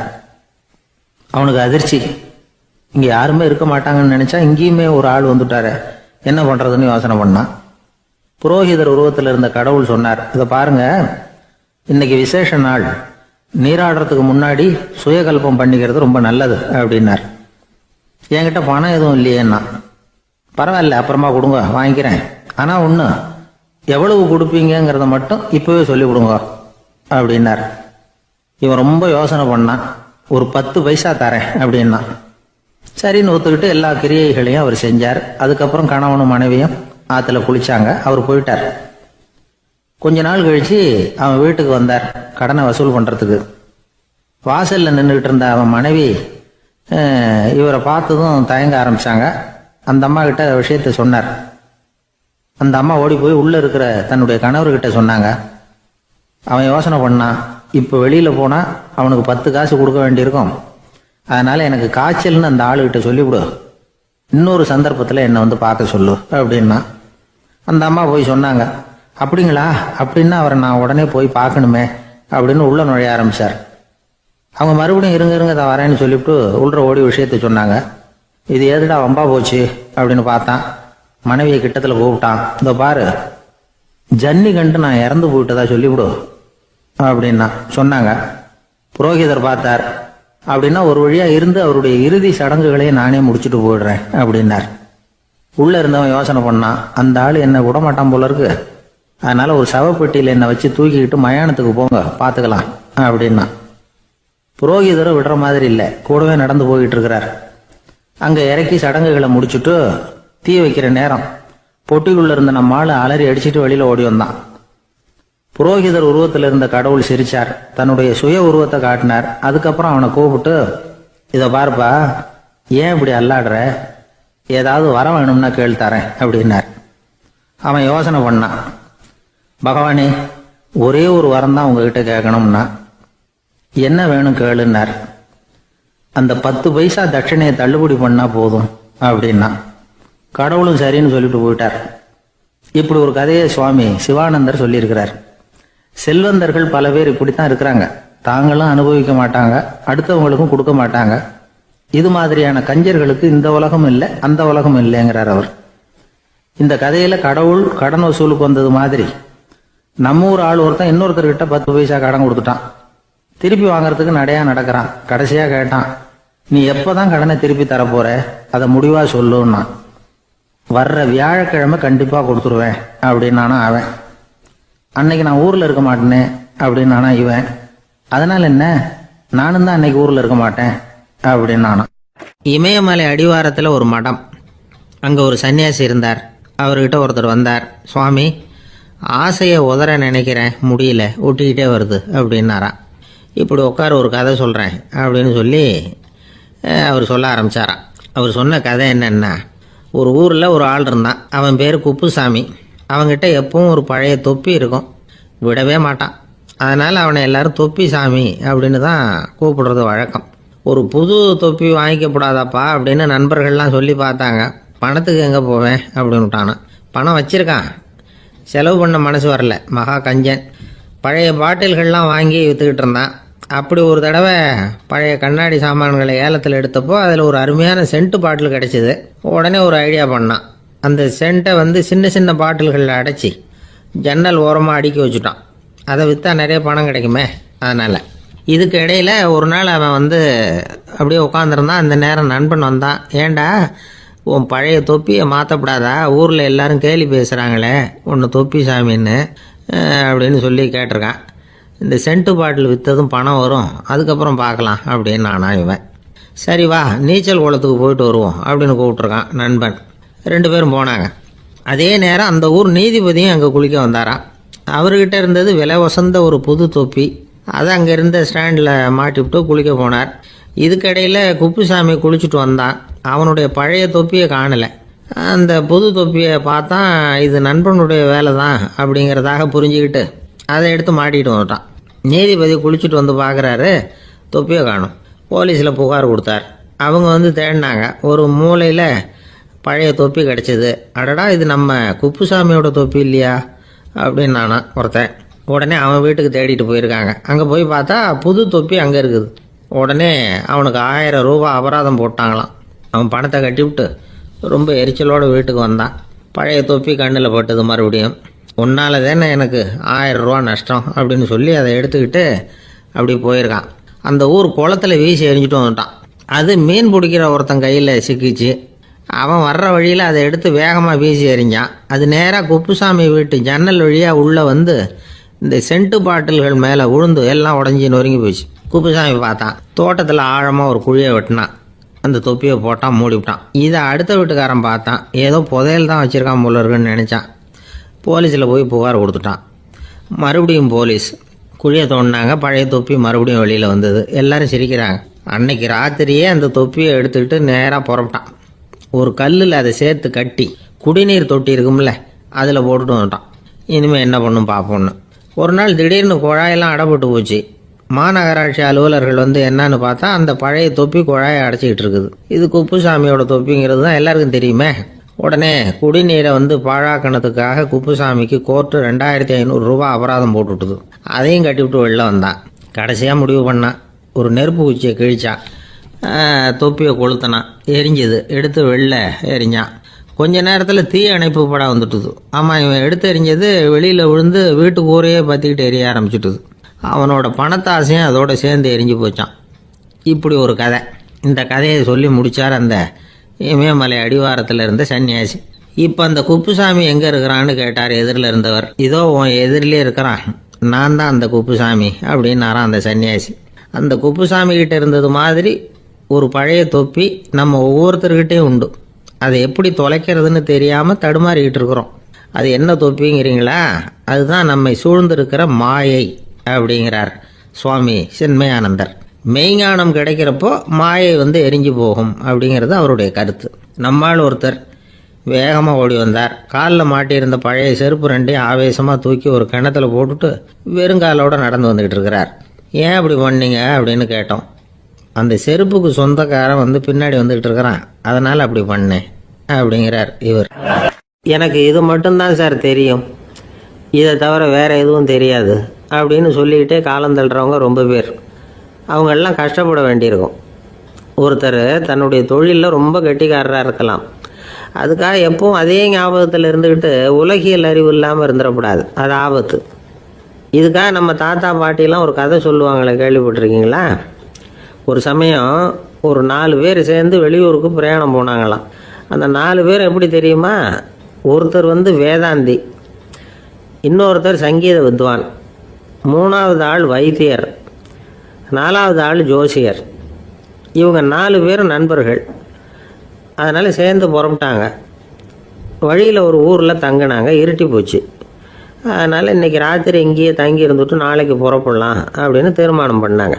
அவனுக்கு அதிர்ச்சி. இங்க யாருமே இருக்க மாட்டாங்கன்னு நினைச்சா இங்கேயுமே ஒரு ஆள் வந்துட்டாரு, என்ன பண்றதுன்னு யோசனை பண்ணான். புரோகிதர் உருவத்தில் இருந்த கடவுள் சொன்னார், இதை பாருங்க, இன்னைக்கு விசேஷ நாள், நீராடுறதுக்கு முன்னாடி சுயகல்பம் பண்ணிக்கிறது ரொம்ப நல்லது அப்படின்னார். என்கிட்ட பணம் எதுவும் இல்லையேன்னா. பரவாயில்ல, அப்புறமா கொடுங்க, வாங்கிக்கிறேன். ஆனா ஒண்ணு, எவ்வளவு கொடுப்பீங்கிறத மட்டும் இப்பவே சொல்லி கொடுங்க அப்படின்னார். இவன் ரொம்ப யோசனை பண்ணான். ஒரு 10 பைசா தரேன் அப்படின்னா. சரின்னு ஒத்துக்கிட்டு எல்லா கிரியைகளையும் அவர் செஞ்சார். அதுக்கப்புறம் கணவனும் மனைவியும் ஆற்றுல குளிச்சாங்க. அவர் போயிட்டார். கொஞ்ச நாள் கழிச்சு அவன் வீட்டுக்கு வந்தார் கடனை வசூல் பண்ணுறதுக்கு. வாசலில் நின்றுக்கிட்டு இருந்த அவன் மனைவி இவரை பார்த்ததும் தயங்க ஆரம்பித்தாங்க. அந்த அம்மா கிட்ட விஷயத்த சொன்னார். அந்த அம்மா ஓடி போய் உள்ளே இருக்கிற தன்னுடைய கணவர்கிட்ட சொன்னாங்க. அவன் யோசனை பண்ணான், இப்போ வெளியில் போனால் அவனுக்கு 10 காசு கொடுக்க வேண்டியிருக்கும். அதனால் எனக்கு காய்ச்சல்னு அந்த ஆளுகிட்ட சொல்லிவிடு, இன்னொரு சந்தர்ப்பத்தில் என்னை வந்து பார்க்க சொல்லு அப்படின்னா. அந்த அம்மா போய் சொன்னாங்க. அப்படிங்களா, அப்படின்னா அவரை நான் உடனே போய் பார்க்கணுமே அப்படின்னு உள்ள நுழைய ஆரம்பித்தார். அவங்க மறுபடியும் இருங்க தான் வரேன்னு சொல்லிவிட்டு உள்ள ஓடி விஷயத்த சொன்னாங்க. இது எதுடா வம்பா போச்சு அப்படின்னு பார்த்தான். மனைவியை கிட்டத்தில் கூப்பிட்டான். இந்த பாரு, ஜன்னி கண்டு நான் இறந்து போயிட்டதா சொல்லிவிடு அப்படின்னா சொன்னாங்க. புரோகிதர் பார்த்தார். அப்படின்னா ஒரு வழியாக இருந்து அவருடைய இறுதி சடங்குகளையே நானே முடிச்சுட்டு போயிடுறேன் அப்படின்னார். உள்ளே இருந்தவன் யோசனை பண்ணான், அந்த ஆள் என்னை விடமாட்டான் போல இருக்கு. அதனால் ஒரு சவப்பெட்டியில் என்னை வச்சு தூக்கிக்கிட்டு மயானத்துக்கு போங்க, பார்த்துக்கலாம் அப்படின்னா. புரோகிதரை விடுற மாதிரி இல்லை, கூடவே நடந்து போயிட்டு இருக்கிறார். அங்கே இறக்கி சடங்குகளை முடிச்சுட்டு தீ வைக்கிற நேரம் பொட்டிக்குள்ளே இருந்த நம்ம ஆள் அலறி அடிச்சுட்டு வெளியில் ஓடி வந்தான். புரோகிதர் உருவத்தில் இருந்த கடவுள் சிரிச்சார். தன்னுடைய சுய உருவத்தை காட்டினார். அதுக்கப்புறம் அவனை கூப்பிட்டு, இதை பார்ப்பா, ஏன் இப்படி அல்லாடுற, ஏதாவது வர வேணும்னா கேள் தரேன் அப்படின்னார். அவன் யோசனை பண்ணான். பகவானே, ஒரே ஒரு வரம் தான் உங்ககிட்ட கேட்கணும்னா. என்ன வேணும் கேளுன்னார். அந்த 10 பைசா தட்சணையை தள்ளுபடி பண்ணா போதும் அப்படின்னா. கடவுளும் சரின்னு சொல்லிட்டு போயிட்டார். இப்படி ஒரு கதையை சுவாமி சிவானந்தர் சொல்லியிருக்கிறார். செல்வந்தர்கள் பல பேர் இப்படித்தான் இருக்கிறாங்க. தாங்களும் அனுபவிக்க மாட்டாங்க, அடுத்தவங்களுக்கும் கொடுக்க மாட்டாங்க. இது மாதிரியான கஞ்சர்களுக்கு இந்த உலகம் இல்லை, அந்த உலகம் இல்லைங்கிறார் அவர். இந்த கதையில கடவுள் கடன் வசூலுக்கு வந்தது மாதிரி நம்ம ஊர் ஆள் ஒருத்தன் இன்னொருத்தர்கிட்ட 10 பைசா கடன் கொடுத்துட்டான். திருப்பி வாங்கறதுக்கு நடையா நடக்கிறான். கடைசியா கேட்டான், நீ எப்பதான் கடனை திருப்பி தரப்போற, அதை முடிவா சொல்லுன்னா. வர்ற வியாழக்கிழமை கண்டிப்பா கொடுத்துருவேன் அப்படின்னானா அவன். அன்னைக்கு நான் ஊர்ல இருக்க மாட்டேனே அப்படின்னானா இவன். அதனால என்ன, நானும் தான் அன்னைக்கு ஊர்ல இருக்க மாட்டேன் அப்படின்னானா. இமயமலை அடிவாரத்தில் ஒரு மடம். அங்கே ஒரு சன்னியாசி இருந்தார். அவர்கிட்ட ஒருத்தர் வந்தார். சுவாமி, ஆசையை உதற நினைக்கிறேன், முடியல, ஒட்டிக்கிட்டே வருது அப்படின்னாராம். இப்படி உட்கார, ஒரு கதை சொல்கிறேன் அப்படின்னு சொல்லி அவர் சொல்ல ஆரம்பித்தாராம். அவர் சொன்ன கதை என்னென்னா, ஒரு ஊரில் ஒரு ஆள் இருந்தான். அவன் பேர் குப்புசாமி. அவன்கிட்ட எப்பவும் ஒரு பழைய தொப்பி இருக்கும், விடவே மாட்டான். அதனால் அவனை எல்லாரும் தொப்பி சாமி அப்படின்னு தான் கூப்பிடுறது வழக்கம். ஒரு புது தொப்பி வாங்கிக்கப்படாதாப்பா அப்படின்னு நண்பர்கள்லாம் சொல்லி பார்த்தாங்க. பணத்துக்கு எங்கே போவேன் அப்படின்னு விட்டானான். பணம் வச்சுருக்கான், செலவு பண்ண மனசு வரல, மகா கஞ்சன். பழைய பாட்டில்கள்லாம் வாங்கி விற்றுக்கிட்டு இருந்தான். அப்படி ஒரு தடவை பழைய கண்ணாடி சாமான்களை ஏலத்தில் எடுத்தப்போ அதில் ஒரு அருமையான சென்ட்டு பாட்டில் கிடச்சிது. உடனே ஒரு ஐடியா பண்ணான். அந்த சென்ட்டை வந்து சின்ன சின்ன பாட்டில்களில் அடைச்சி ஜன்னல் ஓரமாக அடுக்கி வச்சுட்டான். அதை விற்றா நிறைய பணம் கிடைக்குமே. அதனால் இதுக்கு இடையில் ஒரு நாள் அவன் வந்து அப்படியே உட்காந்துருந்தான். அந்த நேரம் நண்பன் வந்தான். ஏண்டா, உன் பழைய தொப்பியை மாற்றப்படாதா, ஊரில் எல்லாரும் கேலி பேசுகிறாங்களே ஒன்று தொப்பி சாமின்னு அப்படின்னு சொல்லி கேட்டிருக்கான். இந்த சென்ட்டு பாட்டில் விற்றதும் பணம் வரும், அதுக்கப்புறம் பார்க்கலாம் அப்படின்னு நானா இவன். சரி வா, நீச்சல் குளத்துக்கு போயிட்டு வருவோம் அப்படின்னு கூப்பிட்ருக்கான் நண்பன். 2 பேரும் போனாங்க. அதே நேரம் அந்த ஊர் நீதிபதியும் அங்கே குளிக்க வந்தாராம். அவர்கிட்ட இருந்தது விலை வசந்த ஒரு புது தொப்பி. அதை அங்கே இருந்த ஸ்டாண்டில் மாட்டிவிட்டு குளிக்க போனார். இதுக்கிடையில் குப்புசாமி குளிச்சுட்டு வந்தான். அவனுடைய பழைய தொப்பியை காணலை. அந்த புது தொப்பியை பார்த்தா இது நண்பனுடைய வேலை தான் அப்படிங்கிறதாக புரிஞ்சுக்கிட்டு அதை எடுத்து மாட்டிக்கிட்டு வந்துட்டான். நீதிபதி குளிச்சுட்டு வந்து பார்க்குறாரு, தொப்பியை காணும். போலீஸில் புகார் கொடுத்தார். அவங்க வந்து தேடினாங்க. ஒரு மூலையில் பழைய தொப்பி கிடச்சிது. அடடா, இது நம்ம குப்புசாமியோட தொப்பி இல்லையா அப்படின்னு நானா ஒருத்தன். உடனே அவன் வீட்டுக்கு தேடிட்டு போயிருக்காங்க. அங்கே போய் பார்த்தா புது தொப்பி அங்கே இருக்குது. உடனே அவனுக்கு 1000 ரூபா அபராதம் போட்டாங்களாம். அவன் பணத்தை கட்டிவிட்டு ரொம்ப எரிச்சலோடு வீட்டுக்கு வந்தான். பழைய தொப்பி கண்ணில் பட்டது. மறுபடியும், உன்னால தானே எனக்கு 1000 ரூபா நஷ்டம் அப்படின்னு சொல்லி அதை எடுத்துக்கிட்டு அப்படி போயிருக்கான். அந்த ஊர் குளத்தில் வீசி எரிஞ்சிட்டு வந்துட்டான். அது மீன் பிடிக்கிற ஒருத்தன் கையில் சிக்கிச்சு. அவன் வர்ற வழியில் அதை எடுத்து வேகமாக வீசி எறிஞ்சான். அது நேராக குப்புசாமி வீட்டு ஜன்னல் வழியாக உள்ளே வந்து இந்த சென்ட்டு பாட்டில்கள் மேலே விழுந்து எல்லாம் உடஞ்சி நொறுங்கி போச்சு. குப்புசாமி பார்த்தான், தோட்டத்தில் ஆழமாக ஒரு குழியை வெட்டினான். அந்த தொப்பியை போட்டான், மூடிவிட்டான். இதை அடுத்த வீட்டுக்காரன் பார்த்தான், ஏதோ புதையல் தான் வச்சுருக்கான் போல இருக்குன்னு நினச்சான். போலீஸில் போய் புகார் கொடுத்துட்டான். மறுபடியும் போலீஸ் குழியை தோண்டினாங்க. பழைய தொப்பி மறுபடியும் வெளியில் வந்தது. எல்லாரும் சிரிக்கிறாங்க. அன்னைக்கு ராத்திரியே அந்த தொப்பியை எடுத்துக்கிட்டு நேராக புறப்பட்டான். ஒரு கல்லில் அதை சேர்த்து கட்டி குடிநீர் தொட்டி இருக்கும்ல, அதில் போட்டுட்டு வந்துட்டான். இனிமேல் என்ன பண்ணும் பார்ப்போன்னு. ஒரு நாள் திடீர்னு குழாயெல்லாம் அடைப்பட்டு போச்சு. மாநகராட்சி அலுவலர்கள் வந்து என்னன்னு பார்த்தா அந்த பழைய தொப்பி குழாயை அடைச்சிக்கிட்டு இருக்குது. இது குப்புசாமியோட தொப்பிங்கிறது தான் எல்லாருக்கும் தெரியுமே. உடனே குடிநீரை வந்து பாழாக்கினதுக்காக குப்புசாமிக்கு கோர்ட்டு 2500 ரூபா அபராதம் போட்டுவிட்டுது. அதையும் கட்டிவிட்டு வெளில வந்தான். கடைசியாக முடிவு பண்ணான். ஒரு நெருப்பு குச்சியை கிழிச்சான், தொப்பியை கொளுத்தினான், எரிஞ்சது. எடுத்து வெளில எரிஞ்சான். கொஞ்ச நேரத்தில் தீ அணைப்பு படம் வந்துட்டுது. ஆமாம், இவன் எடுத்து எரிஞ்சது வெளியில் விழுந்து வீட்டு கூரையே பற்றிக்கிட்டு எரிய ஆரம்பிச்சுட்டுது. அவனோட பணத்தாசையும் அதோடு சேர்ந்து எரிஞ்சு போச்சான். இப்படி ஒரு கதை. இந்த கதையை சொல்லி முடித்தார் அந்த இமயமலை அடிவாரத்தில் இருந்த சன்னியாசி. இப்போ அந்த குப்புசாமி எங்கே இருக்கிறான்னு கேட்டார் எதிரில் இருந்தவர். இதோ உன் எதிரிலே இருக்கிறான், நான் தான் அந்த குப்புசாமி அப்படின்னாரான் அந்த சன்னியாசி. அந்த குப்புசாமி கிட்ட இருந்தது மாதிரி ஒரு பழைய தொப்பி நம்ம ஒவ்வொருத்தர்கிட்டையும் உண்டு. அதை எப்படி தொலைக்கிறதுன்னு தெரியாமல் தடுமாறிக்கிட்டு இருக்கிறோம். அது என்ன தொப்பிங்கிறீங்களா? அதுதான் நம்மை சூழ்ந்திருக்கிற மாயை அப்படிங்கிறார் சுவாமி சின்மயானந்தர். மெய்ஞானம் கிடைக்கிறப்போ மாயை வந்து எரிஞ்சு போகும் அப்படிங்கிறது அவருடைய கருத்து. நம்மால் ஒருத்தர் வேகமாக ஓடி வந்தார். காலில் மாட்டியிருந்த பழைய செருப்பு ரெண்டையும் ஆவேசமாக தூக்கி ஒரு கிணத்துல போட்டுட்டு வெறுங்காலோடு நடந்து வந்துக்கிட்டு இருக்கிறார். ஏன் அப்படி பண்ணீங்க அப்படின்னு கேட்டோம். அந்த செருப்புக்கு சொந்தக்காரன் வந்து பின்னாடி வந்துக்கிட்டு இருக்கிறான், அதனால் அப்படி பண்ணேன் அப்படிங்கிறார் இவர். எனக்கு இது மட்டும்தான் சார் தெரியும், இதை தவிர வேறு எதுவும் தெரியாது அப்படின்னு சொல்லிக்கிட்டே காலம் தள்ளுறவங்க ரொம்ப பேர். அவங்கெல்லாம் கஷ்டப்பட வேண்டியிருக்கும். ஒருத்தர் தன்னுடைய தொழிலில் ரொம்ப கெட்டிக்காரராக இருக்கலாம். அதுக்காக எப்பவும் அதே ஞாபகத்தில் இருந்துக்கிட்டு உலகியல் அறிவு இல்லாமல் இருந்துடக்கூடாது, அது ஆபத்து. இதுக்காக நம்ம தாத்தா பாட்டிலாம் ஒரு கதை சொல்லுவாங்களே, கேள்விப்பட்டிருக்கீங்களா? ஒரு சமயம் ஒரு 4 பேர் சேர்ந்து வெளியூருக்கு பிரயாணம் போனாங்களாம். அந்த 4 பேர் எப்படி தெரியுமா? ஒருத்தர் வந்து வேதாந்தி, இன்னொருத்தர் சங்கீத வித்வான், 3வது ஆள் வைத்தியர், 4வது ஆள் ஜோசியர். இவங்க 4 பேரும் நண்பர்கள். அதனால் சேர்ந்து புறப்பட்டாங்க. வழியில் ஒரு ஊரில் தங்கினாங்க. இருட்டி போச்சு. அதனால் இன்றைக்கி ராத்திரி இங்கேயே தங்கி இருந்துட்டு நாளைக்கு புறப்படலாம் அப்படின்னு தீர்மானம் பண்ணாங்க.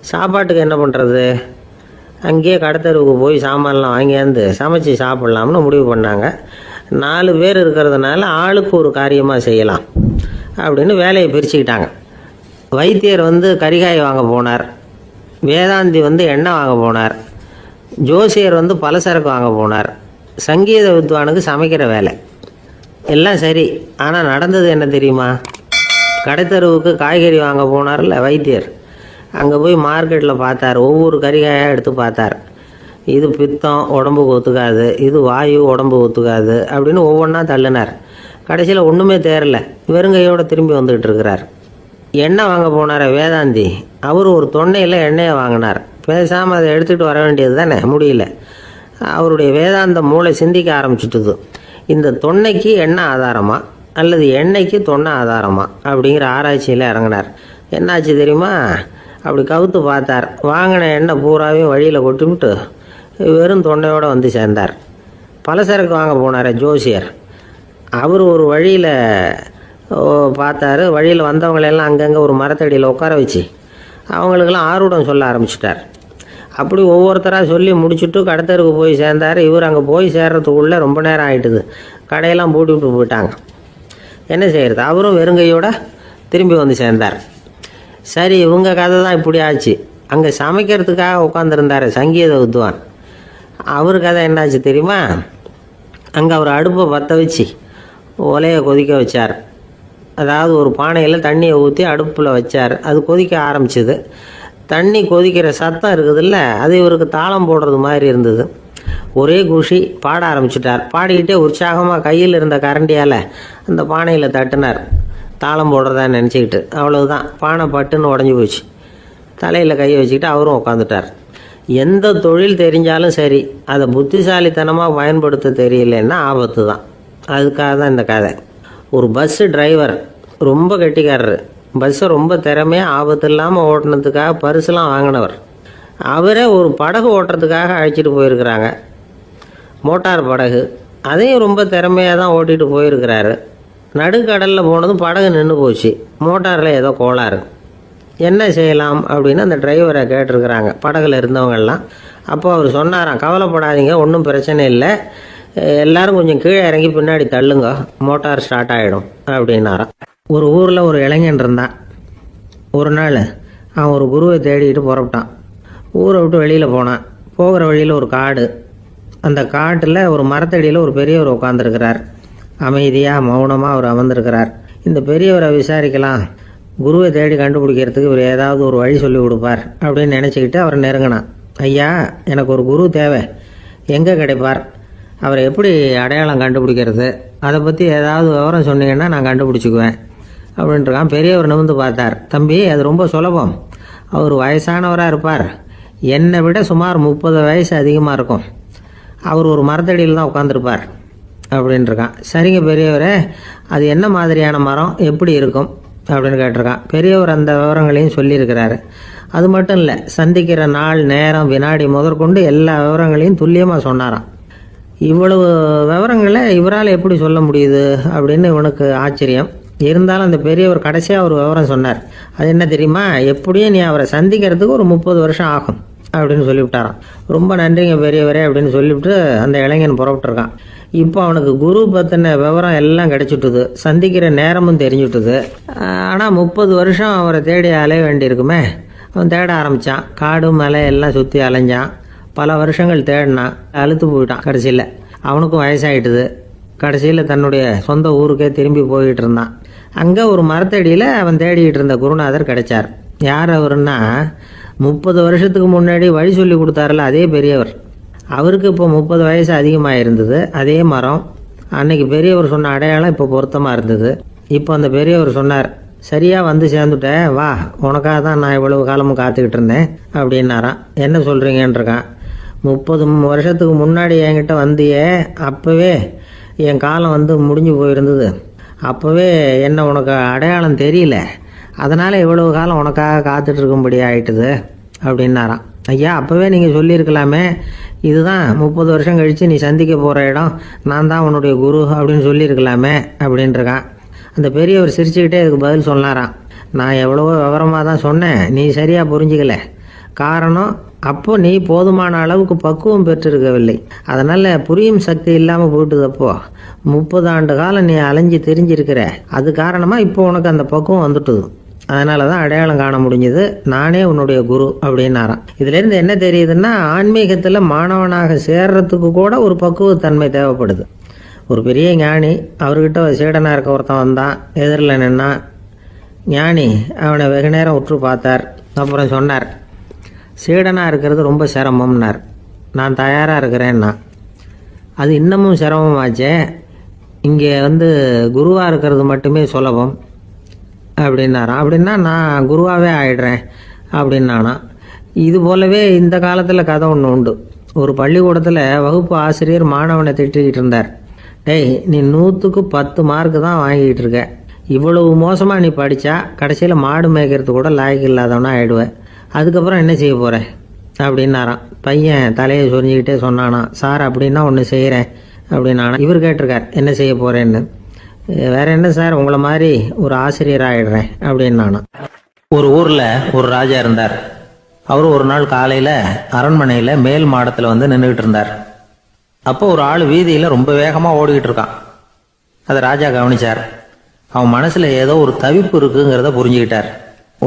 சாப்பாட்டுக்கு என்ன பண்ணுறது? அங்கேயே கடத்தெருவுக்கு போய் சாமான்லாம் வாங்கியாந்து சமைச்சு சாப்பிட்லாம்னு முடிவு பண்ணாங்க. 4 பேர் இருக்கிறதுனால ஆளுக்கு ஒரு காரியமாக செய்யலாம் அப்படின்னு வேலையை பிரிச்சுக்கிட்டாங்க. வைத்தியர் வந்து கறிகாய் வாங்க போனார், வேதாந்தி வந்து எண்ணெய் வாங்க போனார், ஜோசியர் வந்து பலசரக்கு வாங்க போனார், சங்கீத வித்வானுக்கு சமைக்கிற வேலை. எல்லாம் சரி, ஆனால் நடந்தது என்ன தெரியுமா? கடைத்தெருவுக்கு காய்கறி வாங்க போனார்ல வைத்தியர், அங்கே போய் மார்க்கெட்டில் பார்த்தார். ஒவ்வொரு கறிகாயாக எடுத்து பார்த்தார். இது பித்தம், உடம்புக்கு ஒத்துக்காது, இது வாயு, உடம்பு ஒத்துக்காது அப்படின்னு ஒவ்வொன்றா தள்ளினார். கடைசியில் ஒன்றுமே தேரல, வெறுங்கையோடு திரும்பி வந்துக்கிட்டு இருக்கிறார். எண்ணெய் வாங்க போனார் வேதாந்தி, அவர் ஒரு தொன்னையில் எண்ணெயை வாங்கினார். பேசாமல் அதை எடுத்துகிட்டு வர வேண்டியது தானே, முடியல. அவருடைய வேதாந்த மூளை சிந்திக்க ஆரம்பிச்சுட்டுது. இந்த தொன்னைக்கு எண்ணெய் ஆதாரமா அல்லது எண்ணெய்க்கு தொன்னை ஆதாரமா அப்படிங்கிற ஆராய்ச்சியில் இறங்கினார். என்னாச்சு தெரியுமா? அப்படி கவுத்து பார்த்தார். வாங்கின எண்ணெய் பூராவையும் வழியில் கொட்டிவிட்டு வெறும் தொன்னையோடு வந்து சேர்ந்தார். பலசரக்கு வாங்க போனார் ஜோசியர், அவர் ஒரு வழியில் பார்த்தாரு. வழியில் வந்தவங்களெல்லாம் அங்கங்கே ஒரு மரத்தடியில் உட்கார வச்சு அவங்களுக்கெல்லாம் ஆர்வம் சொல்ல ஆரம்பிச்சிட்டார். அப்படி ஒவ்வொருத்தராக சொல்லி முடிச்சுட்டு கடத்தருக்கு போய் சேர்ந்தார். இவர் அங்கே போய் சேர்றதுக்குள்ளே ரொம்ப நேரம் ஆகிட்டுது. கடையெல்லாம் பூட்டி விட்டு போயிட்டாங்க. என்ன செய்கிறது? அவரும் வெறுங்கையோடு திரும்பி வந்து சேர்ந்தார். சரி, இவங்க கதை தான் இப்படி ஆச்சு. அங்கே சமைக்கிறதுக்காக உட்காந்துருந்தார் சங்கீத வித்வான், அவர் கதை என்னாச்சு தெரியுமா? அங்கே அவர் அடுப்பை பற்ற வச்சு ஒலையை கொதிக்க வச்சார். அதாவது ஒரு பானையில் தண்ணியை ஊற்றி அடுப்பில் வச்சார். அது கொதிக்க ஆரம்பிச்சிது. தண்ணி கொதிக்கிற சத்தம் இருக்குதுல்ல, அது இவருக்கு தாளம் போடுறது மாதிரி இருந்தது. ஒரே குஷி, பாட ஆரம்பிச்சிட்டார். பாடிக்கிட்டே உற்சாகமாக கையில் இருந்த கரண்டியால் அந்த பானையில் தட்டினார், தாளம் போடுறதா நினச்சிக்கிட்டு. அவ்வளவுதான், பானை பட்டுன்னு உடஞ்சி போச்சு. தலையில் கையை வச்சுக்கிட்டு அவரும் உட்காந்துட்டார். எந்த தொழில் தெரிஞ்சாலும் சரி, அதை புத்திசாலித்தனமாக பயன்படுத்த தெரியலன்னா ஆபத்து தான். அதுக்காக தான் இந்த கதை. ஒரு பஸ்ஸு டிரைவர் ரொம்ப கெட்டிக்காரரு. பஸ்ஸை ரொம்ப திறமையாக ஆபத்து இல்லாமல் ஓட்டினதுக்காக பரிசுலாம் வாங்கினவர். அவரே ஒரு படகு ஓட்டுறதுக்காக அழைச்சிட்டு போயிருக்கிறாங்க, மோட்டார் படகு. அதையும் ரொம்ப திறமையாக தான் ஓட்டிகிட்டு போயிருக்கிறாரு. நடுக்கடலில் போனதும் படகு நின்று போச்சு, மோட்டாரில் ஏதோ கோளாறு. என்ன செய்யலாம் அப்படின்னு அந்த டிரைவரை கேட்டிருக்கிறாங்க படகுல இருந்தவங்கெல்லாம். அப்போ அவர் சொன்னாராம், கவலைப்படாதீங்க, ஒன்றும் பிரச்சனை இல்லை, எல்லாரும் கொஞ்சம் கீழே இறங்கி பின்னாடி தள்ளுங்க, மோட்டார் ஸ்டார்ட் ஆகிடும் அப்படின்னாராம். ஒரு ஊரில் ஒரு இளைஞன் இருந்தான். ஒரு நாள் அவன் ஒரு குருவை தேடிக்கிட்டு புறப்பட்டான். ஊரை விட்டு வெளியில் போனான். போகிற வழியில் ஒரு காடு. அந்த காட்டில் ஒரு மரத்தடியில் ஒரு பெரியவர் உட்காந்துருக்கிறார். அமைதியாக மௌனமாக அவர் அமர்ந்திருக்கிறார். இந்த பெரியவரை விசாரிக்கலாம், குருவை தேடி கண்டுபிடிக்கிறதுக்கு இவர் ஏதாவது ஒரு வழி சொல்லி கொடுப்பார் அப்படின்னு நினச்சிக்கிட்டு அவரை நெருங்கினான். ஐயா, எனக்கு ஒரு குரு தேவை, எங்கே கிடைப்பார், அவரை எப்படி அடையாளம் கண்டுபிடிக்கிறது, அதை பற்றி ஏதாவது விவரம் சொன்னீங்கன்னா நான் கண்டுபிடிச்சிக்குவேன் அப்படின்ட்டுருக்கான். பெரியவர் நிமிர்ந்து பார்த்தார். தம்பி, அது ரொம்ப சுலபம். அவர் வயசானவராக இருப்பார், என்னை விட சுமார் 30 வயசு அதிகமாக இருக்கும். அவர் ஒரு மரத்தடியில் தான் உட்காந்துருப்பார் அப்படின்ட்டுருக்கான். சரிங்க பெரியவரே, அது என்ன மாதிரியான மரம், எப்படி இருக்கும் அப்படின்னு கேட்டிருக்கான். பெரியவர் அந்த விவரங்களையும் சொல்லியிருக்கிறாரு. அது மட்டும் இல்லை, சந்திக்கிற நாள், நேரம், வினாடி முதற்கொண்டு எல்லா விவரங்களையும் துல்லியமாக சொன்னாராம். இவ்வளவு விவரங்களை இவரால் எப்படி சொல்ல முடியுது அப்படின்னு இவனுக்கு ஆச்சரியம். இருந்தாலும் அந்த பெரியவர் கடைசியாக ஒரு விவரம் சொன்னார். அது என்ன தெரியுமா, எப்படியும் நீ அவரை சந்திக்கிறதுக்கு ஒரு 30 வருஷம் ஆகும் அப்படின்னு சொல்லிவிட்டாராம். ரொம்ப நன்றிங்க பெரியவரே அப்படின்னு சொல்லிவிட்டு அந்த இளைஞன் புறப்பட்டுருக்கான். இப்போ அவனுக்கு குரு பற்றின விவரம் எல்லாம் கிடைச்சிட்டுது, சந்திக்கிற நேரமும் தெரிஞ்சுட்டுது. ஆனால் 30 வருஷம் அவரை தேடி அலைய வேண்டியிருக்குமே. அவன் தேட ஆரம்பித்தான். காடு மலை எல்லாம் சுற்றி அலைஞ்சான். பல வருஷங்கள் தேடினான், அழுத்து போயிட்டான். கடைசியில் அவனுக்கும் வயசாகிட்டுது. கடைசியில் தன்னுடைய சொந்த ஊருக்கே திரும்பி போய்கிட்டு இருந்தான். அங்கே ஒரு மரத்தடியில் அவன் தேடிக்கிட்டு இருந்த குருநாதர் கிடைச்சார். யார் அவருன்னா, 30 வருஷத்துக்கு முன்னாடி வழி சொல்லி கொடுத்தாருல அதே பெரியவர். அவருக்கு இப்போ 30 வயசு அதிகமாக இருந்தது. அதே மரம், அன்னைக்கு பெரியவர் சொன்ன அடையாளம் இப்போ பொருத்தமாக இருந்தது. இப்போ அந்த பெரியவர் சொன்னார், சரியாக வந்து சேர்ந்துட்டேன், வா, உனக்காக தான் நான் இவ்வளவு காலமும் காத்துக்கிட்டு இருந்தேன் அப்படின்னாராம். என்ன சொல்கிறீங்கன்றிருக்கான். 30 வருஷத்துக்கு முன்னாடி என்கிட்ட வந்தியே, அப்போவே என் காலம் வந்து முடிஞ்சு போயிருந்தது. அப்போவே என்ன உனக்கு அடையாளம் தெரியல, அதனால் இவ்வளவு காலம் உனக்காக காத்துட்டு இருக்கும்படி ஆயிட்டுது அப்படின்னாராம். ஐயா, அப்போவே நீங்கள் சொல்லியிருக்கலாமே, இதுதான் 30 வருஷம் கழித்து நீ சந்திக்க போகிற இடம், நான் தான் உன்னுடைய குரு அப்படின்னு சொல்லியிருக்கலாமே அப்படின்ட்டுருக்கான். அந்த பெரியவர் சிரிச்சுக்கிட்டே இதுக்கு பதில் சொன்னாராம். நான் எவ்வளவோ விவரமாக தான் சொன்னேன், நீ சரியாக புரிஞ்சிக்கல. காரணம், அப்போ நீ போதுமான அளவுக்கு பக்குவம் பெற்றிருக்கவில்லை, அதனால் புரியும் சக்தி இல்லாமல் போயிட்டுது. அப்போ 30 ஆண்டு காலம் நீ அலைஞ்சு தெரிஞ்சிருக்கிற, அது காரணமாக இப்போ உனக்கு அந்த பக்குவம் வந்துட்டுது. அதனால தான் அடையாளம் காண முடிஞ்சது, நானே உன்னுடைய குரு அப்படின்னாராம். இதுலேருந்து என்ன தெரியுதுன்னா, ஆன்மீகத்தில் மாணவனாக சேர்றதுக்கு கூட ஒரு பக்குவத்தன்மை தேவைப்படுது. ஒரு பெரிய ஞானி, அவர்கிட்ட சீடனாக இருக்க ஒருத்தன் வந்தான், எதிரில் நின்னான். ஞானி அவனை வெகு நேரம் உற்று பார்த்தார். அப்புறம் சொன்னார், சீடனாக இருக்கிறது ரொம்ப சிரமம்னார். நான் தயாராக இருக்கிறேன்னா. அது இன்னமும் சிரமமாச்சே, இங்கே வந்து குருவாக இருக்கிறது மட்டுமே சுலபம் அப்படின்னாராம். அப்படின்னா நான் குருவாகவே ஆயிடுறேன் அப்படின்னானா. இது போலவே இந்த காலத்தில் கதை ஒன்று உண்டு. ஒரு பள்ளிக்கூடத்தில் வகுப்பு ஆசிரியர் மாணவனை திட்டிக்கிட்டு இருந்தார். டேய், நீ 100க்கு 10 மார்க்கு தான் வாங்கிக்கிட்டு இருக்க, இவ்வளவு மோசமாக நீ படித்தா கடைசியில் மாடு மேய்க்கிறது கூட லாய்க்கு இல்லாதவனா ஆயிடுவேன், அதுக்கப்புறம் என்ன செய்ய போகிறேன் அப்படின்னாராம். பையன் தலையை சொரிஞ்சிக்கிட்டே சொன்னானா, சார் அப்படின்னா ஒன்று செய்கிறேன் அப்படின்னானா. இவர் கேட்டிருக்கார், என்ன செய்ய போகிறேன்னு. வேற என்ன சார், உங்களை மாதிரி ஒரு ஆசிரியர் ஆயிடுறேன் அப்படின்னானா. ஒரு ஊரில் ஒரு ராஜா இருந்தார். அவர் ஒரு நாள் காலையில் அரண்மனையில் மேல் மாடத்தில் வந்து நின்றுக்கிட்டு இருந்தார். அப்போ ஒரு ஆள் வீதியில் ரொம்ப வேகமாக ஓடிக்கிட்டு இருக்கான். அதை ராஜா கவனிச்சார். அவன் மனசில் ஏதோ ஒரு தவிப்பு இருக்குங்கிறத புரிஞ்சுக்கிட்டார்.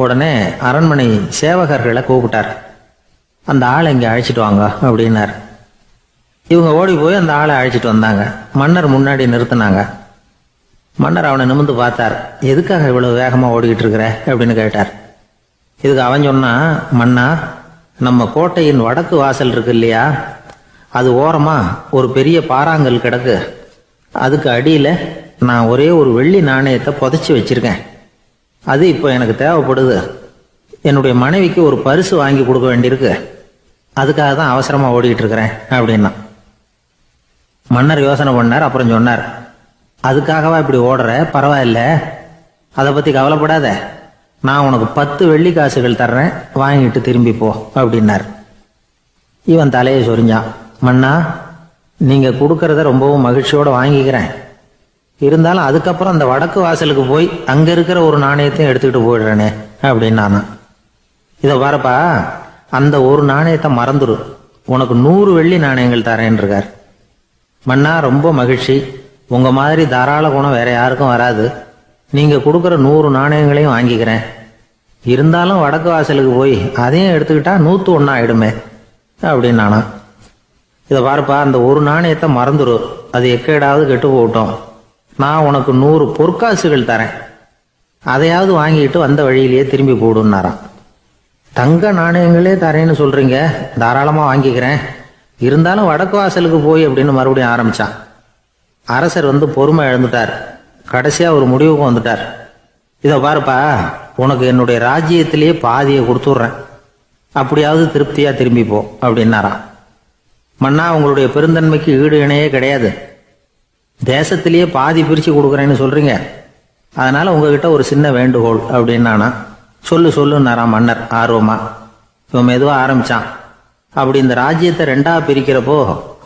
உடனே அரண்மனை சேவகர்களை கூப்பிட்டார். அந்த ஆளை இங்கே அழைச்சிட்டு வாங்க அப்படின்னார். இவங்க ஓடி போய் அந்த ஆளை அழைச்சிட்டு வந்தாங்க. மன்னர் முன்னாடி நிறுத்தினாங்க. மன்னர் அவனை நிமிர்ந்து பார்த்தார். எதுக்காக இவ்வளவு வேகமாக ஓடிக்கிட்டு இருக்கிற அப்படின்னு கேட்டார். இதுக்கு அவன் சொன்னா, மன்னா, நம்ம கோட்டையின் வடக்கு வாசல் இருக்கு இல்லையா, அது ஓரமா ஒரு பெரிய பாறாங்கல் கிடக்கு. அதுக்கு அடியில் நான் ஒரே ஒரு வெள்ளி நாணயத்தை புதைச்சி வச்சிருக்கேன். அது இப்போ எனக்கு தேவைப்படுது. என்னுடைய மனைவிக்கு ஒரு பரிசு வாங்கி கொடுக்க வேண்டியிருக்கு, அதுக்காக தான் அவசரமாக ஓடிக்கிட்டு இருக்கிறேன் அப்படின்னா. மன்னர் யோசனை பண்ணார். அப்புறம் சொன்னார், அதுக்காகவா இப்படி ஓடுற, பரவாயில்ல, அதை பற்றி கவலைப்படாத, நான் உனக்கு 10 வெள்ளி காசுகள் தர்றேன், வாங்கிட்டு திரும்பி போ அப்படின்னார். இவன் தலையை சொரிஞ்சான். மன்னா, நீங்க கொடுக்கறத ரொம்பவும் மகிழ்ச்சியோட வாங்கிக்கிறேன், இருந்தாலும் அதுக்கப்புறம் அந்த வடக்கு வாசலுக்கு போய் அங்க இருக்கிற ஒரு நாணயத்தையும் எடுத்துக்கிட்டு போயிடுறேனே அப்படின்னு நானா. இதை பாருப்பா, அந்த ஒரு நாணயத்தை மறந்துடு, உனக்கு 100 வெள்ளி நாணயங்கள் தரேன் இருக்கார். மன்னா, ரொம்ப மகிழ்ச்சி, உங்க மாதிரி தாராள குணம் வேற யாருக்கும் வராது, நீங்க கொடுக்குற 100 நாணயங்களையும் வாங்கிக்கிறேன், இருந்தாலும் வடக்கு வாசலுக்கு போய் அதையும் எடுத்துக்கிட்டா 101 ஆயிடுமே அப்படின்னு நானா. இதை பாருப்பா, அந்த ஒரு நாணயத்தை மறந்துடு, அது எக்கேடாவது கெட்டு போகட்டும், நான் உனக்கு 100 பொற்காசுகள் தரேன், அதையாவது வாங்கிட்டு வந்த வழியிலேயே திரும்பி போடுன்னாராம். தங்க நாணயங்களே தரேன்னு சொல்றீங்க, தாராளமா வாங்கிக்கிறேன், இருந்தாலும் வடக்கு வாசலுக்கு போய் அப்படின்னு மறுபடியும் ஆரம்பிச்சான். அரசர் பொறுமை இழந்துட்டார். கடைசியா ஒரு முடிவுக்கு வந்துட்டார். இதை பாருப்பா, உனக்கு என்னுடைய ராஜ்யத்திலேயே பாதியை கொடுத்துட்றேன், அப்படியாவது திருப்தியா திரும்பி போ அப்படின்னாராம். மன்னா, உங்களுடைய பெருந்தன்மைக்கு ஈடு இணையே கிடையாது, தேசத்திலேயே பாதி பிரிச்சு கொடுக்குறேன்னு சொல்றீங்க, அதனால உங்ககிட்ட ஒரு சின்ன வேண்டுகோள் அப்படின்னானா. சொல்லுன்னாராம் மன்னர் ஆர்வமா. இவன் மெதுவா ஆரம்பிச்சான். அப்படி இந்த ராஜ்யத்தை 2ஆ பிரிக்கிறப்போ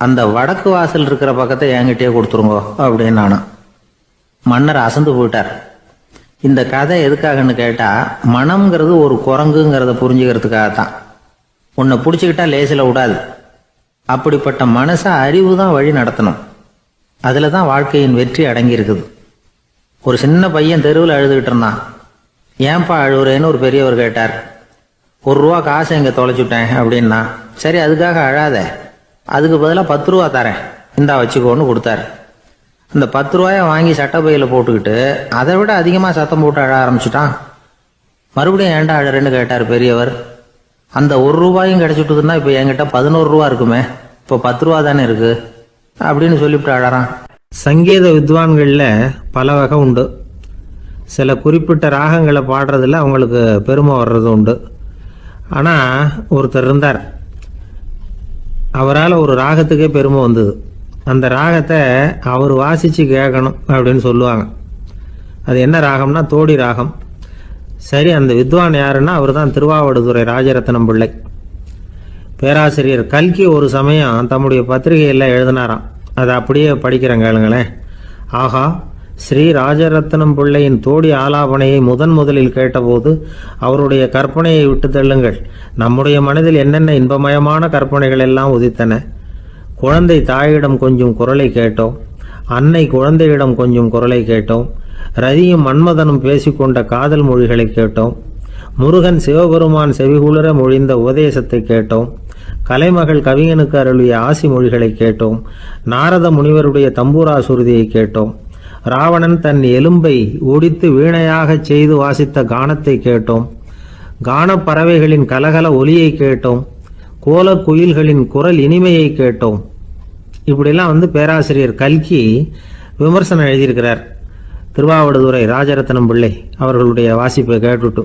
அந்த வடக்கு வாசல் இருக்கிற பக்கத்தை என்கிட்டயே கொடுத்துருங்கோ அப்படின்னானா. மன்னர் அசந்து போயிட்டார். இந்த கதை எதுக்காகன்னு கேட்டா, மனம்ங்கிறது ஒரு குரங்குங்கிறத புரிஞ்சுக்கிறதுக்காகத்தான். உன்னை பிடிச்சிக்கிட்டா லேசில விடாது, அப்படிப்பட்ட மனசை அறிவு தான் வழி நடத்தணும், அதுல தான் வாழ்க்கையின் வெற்றி அடங்கி இருக்குது. ஒரு சின்ன பையன் தெருவில் அழுதுகிட்டு இருந்தான். ஏன்பா அழுவுறேன்னு ஒரு பெரியவர் கேட்டார். 1 ரூபா காசை இங்கே தொலைச்சுட்டேன் அப்படின்னா. சரி, அதுக்காக அழாத, அதுக்கு பதிலாக 10 ரூபா தரேன், இந்தா வச்சுக்கோன்னு கொடுத்தாரு. அந்த 10 ரூபாயை வாங்கி சட்டப்பையில போட்டுக்கிட்டு அதை விட அதிகமாக சத்தம் போட்டு அழ ஆரம்பிச்சுட்டான். மறுபடியும் ஏன்டா அழறேன்னு கேட்டார் பெரியவர். அந்த 1 ரூபாயும் கிடைச்சிட்டுதுன்னா இப்போ என்கிட்ட 11 ரூபா இருக்குமே, இப்போ 10 ரூபா தானே இருக்கு அப்படின்னு சொல்லிவிட்டு அழறான். சங்கீத வித்வான்களில் பல வகை உண்டு. சில குறிப்பிட்ட ராகங்களை பாடுறதுல அவங்களுக்கு பெருமை வர்றது உண்டு. ஆனால் ஒருத்தர் இருந்தார், அவரால் ஒரு ராகத்துக்கே பெருமை வந்தது. அந்த ராகத்தை அவர் வாசித்து கேட்கணும் அப்படின்னு சொல்லுவாங்க. அது என்ன ராகம்னா தோடி ராகம். சரி, அந்த வித்வான் யாருன்னா அவர் தான் திருவாவடுதுறை ராஜரத்னம் பிள்ளை. பேராசிரியர் கல்கி ஒரு சமயம் தம்முடைய பத்திரிகையில் எழுதினாராம். அதை அப்படியே படிக்கிறேன் கேளுங்களேன். ஆகா, ஸ்ரீ ராஜரத்னம் பிள்ளையின் தோடி ஆலாபனையை முதலில் கேட்டபோது அவருடைய கற்பனையை விட்டு தள்ளுங்கள், நம்முடைய மனதில் என்னென்ன இன்பமயமான கற்பனைகள் எல்லாம் உதித்தன. குழந்தை தாயிடம் கொஞ்சம் குரலை கேட்டோம், அன்னை குழந்தையிடம் கொஞ்சம் குரலை கேட்டோம், ரதியும் மன்மதனும் பேசிக்கொண்ட காதல் மொழிகளை கேட்டோம், முருகன் சிவபெருமான் செவிகுளிர மொழிந்த உபதேசத்தை கேட்டோம், கலைமகள் கவிஞனுக்கு அருளிய ஆசி மொழிகளை கேட்டோம், நாரத முனிவருடைய தம்பூரா சுருதியை கேட்டோம், ராவணன் தன் எலும்பை ஒடித்து வீணையாக செய்து வாசித்த கானத்தை கேட்டோம், கானப் பறவைகளின் கலகல ஒலியை கேட்டோம், கோல குயில்களின் குரல் இனிமையை கேட்டோம். இப்படிலாம் பேராசிரியர் கல்கி விமர்சனம் எழுதியிருக்கிறார். திருவாவடுதுறை ராஜரத்னம் பிள்ளை அவர்களுடைய வாசிப்பை கேட்டுட்டு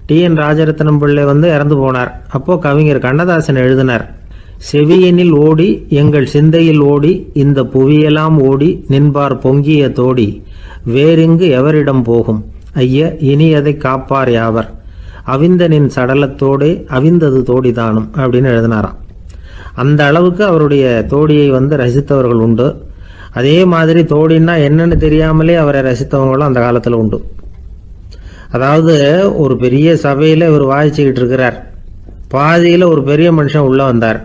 டி.என். ராஜரத்னம் பிள்ளை இறந்து போனார். அப்போ கவிஞர் கண்ணதாசன் எழுதினார், செவியனில் ஓடி எங்கள் சிந்தையில் ஓடி இந்த புவியெல்லாம் ஓடி நின்பார் பொங்கிய தோடி வேறிங்கு எவரிடம் போகும் ஐய இனி அதை காப்பார் யாவர் அவிந்தனின் சடலத்தோடே அவிந்தது தோடிதானும் அப்படின்னு எழுதினாராம். அந்த அளவுக்கு அவருடைய தோடியை ரசித்தவர்கள் உண்டு. அதே மாதிரி தோடின்னா என்னன்னு தெரியாமலே அவரை ரசித்தவங்களும் அந்த காலத்தில் உண்டு. அதாவது ஒரு பெரிய சபையில் இவர் வாசிச்சுக்கிட்டு இருக்கிறார். பாதியில் ஒரு பெரிய மனுஷன் உள்ளே வந்தார்.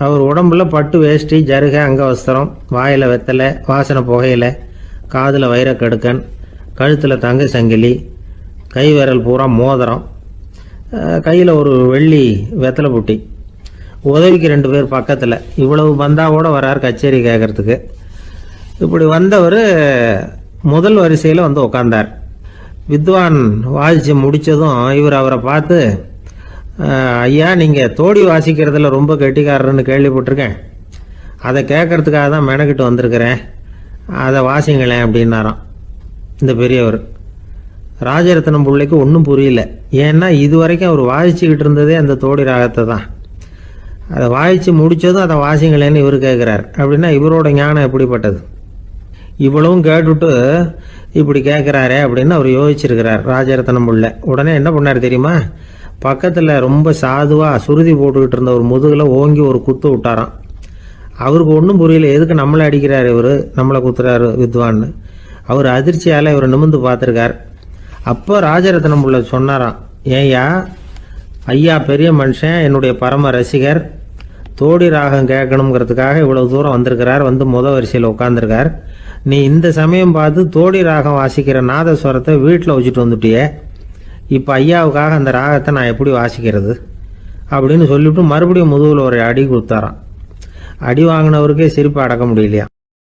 அவர் உடம்புல பட்டு வேஷ்டி, ஜருகை, அங்கவஸ்திரம், வாயில் வெத்தலை, வாசனை புகையில, காதில் வைரக்கடுக்கன், கழுத்தில் தங்க சங்கிலி, கை விரல் பூரா மோதிரம், கையில் ஒரு வெள்ளி வெத்தலை புட்டி, உதவிக்கு 2 பேர் பக்கத்தில். இவ்வளவு பந்தாவோட வரார் கச்சேரி கேட்கறதுக்கு. இப்படி வந்தவர் முதல் வரிசையில் உட்கார்ந்தார். வித்வான் வாசித்து முடித்ததும் இவர் அவரை பார்த்து, ஐயா, நீங்கள் தோடி வாசிக்கிறதுல ரொம்ப கெட்டிக்காரர்னு கேள்விப்பட்டிருக்கேன், அதை கேட்கறதுக்காக தான் மெனக்கிட்டு வந்திருக்கிறேன், அதை வாசிங்களேன் அப்படின்னாராம் இந்த பெரியவர். ராஜரத்னம் பிள்ளைக்கு ஒன்றும் புரியல. ஏன்னா இது வரைக்கும் அவர் வாசிச்சுக்கிட்டு இருந்ததே அந்த தோடி ராகத்தை தான். அதை வாசித்து முடித்ததும் அதை வாசிங்களேன்னு இவர் கேட்குறார். அப்படின்னா இவரோட ஞானம் எப்படிப்பட்டது? இவ்வளவும் கேட்டுட்டு இப்படி கேட்குறாரே அப்படின்னு அவர் யோசிச்சிருக்கிறார் ராஜரத்னம் பிள்ளை. உடனே என்ன பண்ணார் தெரியுமா? பக்கத்தில் ரொம்ப சாதுவாக சுருதி போட்டுக்கிட்டு இருந்த ஒரு முதுகில் ஓங்கி ஒரு குத்து விட்டாராம். அவருக்கு ஒன்றும் புரியல, எதுக்கு நம்மளை அடிக்கிறார் இவர், நம்மளை குத்துறாரு வித்வான்னு. அவர் அதிர்ச்சியால் இவர் நிமிர்ந்து பார்த்துருக்கார். அப்போ ராஜரத்னம் பிள்ளை சொன்னாராம், ஏய்யா ஐயா பெரிய மனுஷன், என்னுடைய பரம ரசிகர், தோடி ராகம் கேட்கணுங்கிறதுக்காக இவ்வளவு தூரம் வந்திருக்கிறார், வந்து வரிசையில் உட்காந்துருக்கார். நீ இந்த சமயம் பார்த்து தோடி ராகம் வாசிக்கிற நாதஸ்வரத்தை வீட்டில் வச்சுட்டு வந்துட்டியே, இப்போ ஐயாவுக்காக அந்த ராகத்தை நான் எப்படி வாசிக்கிறது அப்படின்னு சொல்லிவிட்டு மறுபடியும் முதுகில் ஒரு அடி கொடுத்தாராம். அடி வாங்கினவருக்கே சிரிப்பு அடக்க முடியலையா.